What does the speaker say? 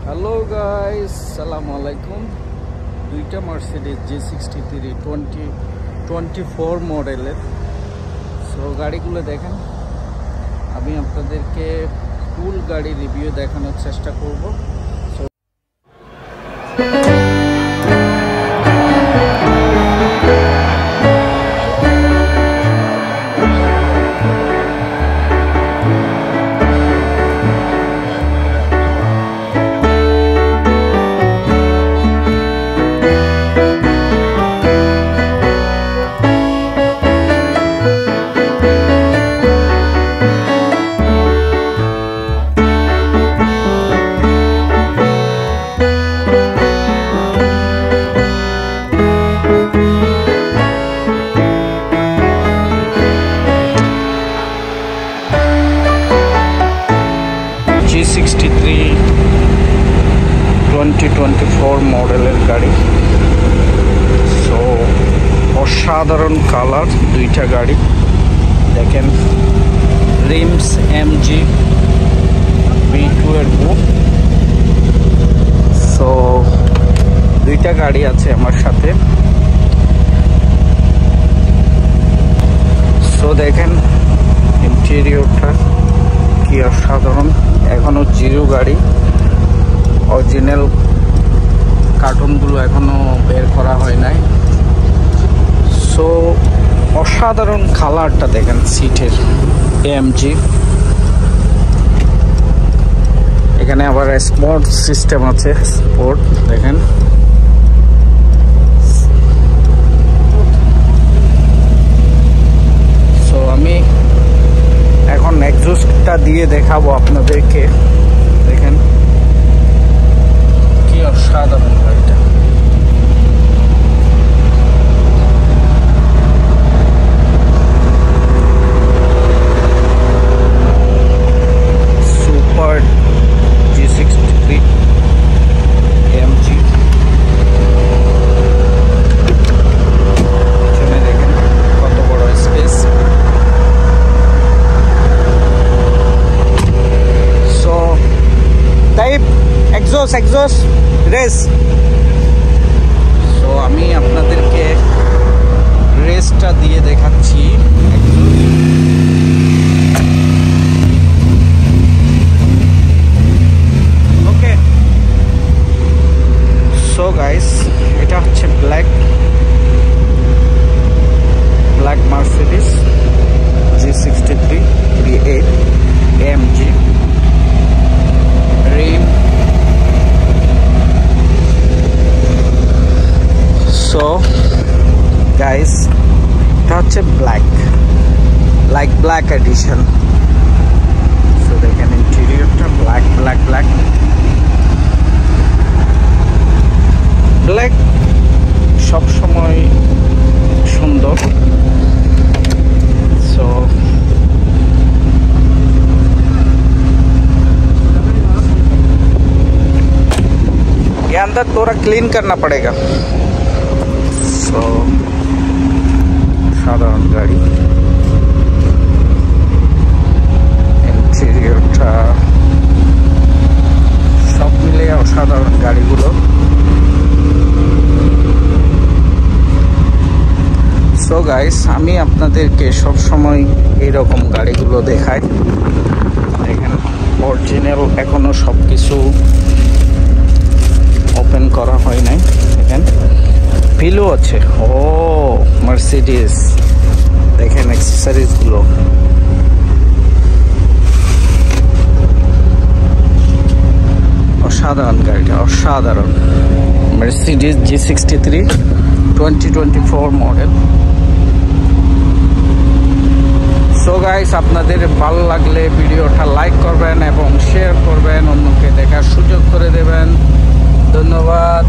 Hello guys, সালামু আলাইকুম। দুইটা মার্সিডিজ G63 2024 মডেলের। সো গাড়িগুলো দেখেন, আমি আপনাদেরকে ফুল গাড়ি রিভিউ দেখানোর চেষ্টা করব। G63 2024 মডেলের গাড়ি। সো অসাধারণ কালার দুইটা গাড়ি দেখেন, রিমস MG V12। সো দুইটা গাড়ি আছে আমার সাথে। সো দেখেন ইন্টেরিয়রটা কি অসাধারণ। এখনো জিরো গাড়ি, অরিজিনাল কার্টুনগুলো এখনো বের করা হয় নাই। সো অসাধারণ কালারটা দেখেন সিটের, AMG। এখানে আবার স্পোর্ট সিস্টেম আছে, স্পোর্ট দেখেন। সো আমি এখন এক্সস্টটা দিয়ে দেখাবো আপনাদেরকে। দেখেন কি অসাধারণ গাড়িটা। Super G63 AMG। দেখেন কত বড় স্পেস। Exhaust race. সো আমি আপনাদেরকে রেসটা দিয়ে দেখাচ্ছি। ওকে, সো গাইস, এটা হচ্ছে black Mercedes G63 V8 AMG। রিম। সো গাইস, এটা হচ্ছে ব্ল্যাক এডিশন। সো দেখেন ইন্টেরিয়রটা ব্ল্যাক সবসময় সুন্দর। সো ये अंदर थोड़ा क्लीन करना पड़ेगा। सो সাধারণ গাড়ি, ইন্টেরিয়রটা সব মিলে অসাধারণ গাড়িগুলো। সো গাইস, আমি আপনাদেরকে সব সময় এইরকম গাড়িগুলো দেখাই। এখানে অরিজিনাল এখনো সব কিছু ওপেন করা হয় নাই। দেখেন পিলো আছে। ও মার্সিডিজ, দেখেন অ্যাক্সেসরিজ গুলো। অসাধারণ গাড়িটা, অসাধারণ। Mercedes G63 2024 model. So guys, আপনাদের ভালো লাগলে ভিডিওটা লাইক করবেন এবং শেয়ার করবেন, অন্যকে দেখার সুযোগ করে দেবেন। ধন্যবাদ।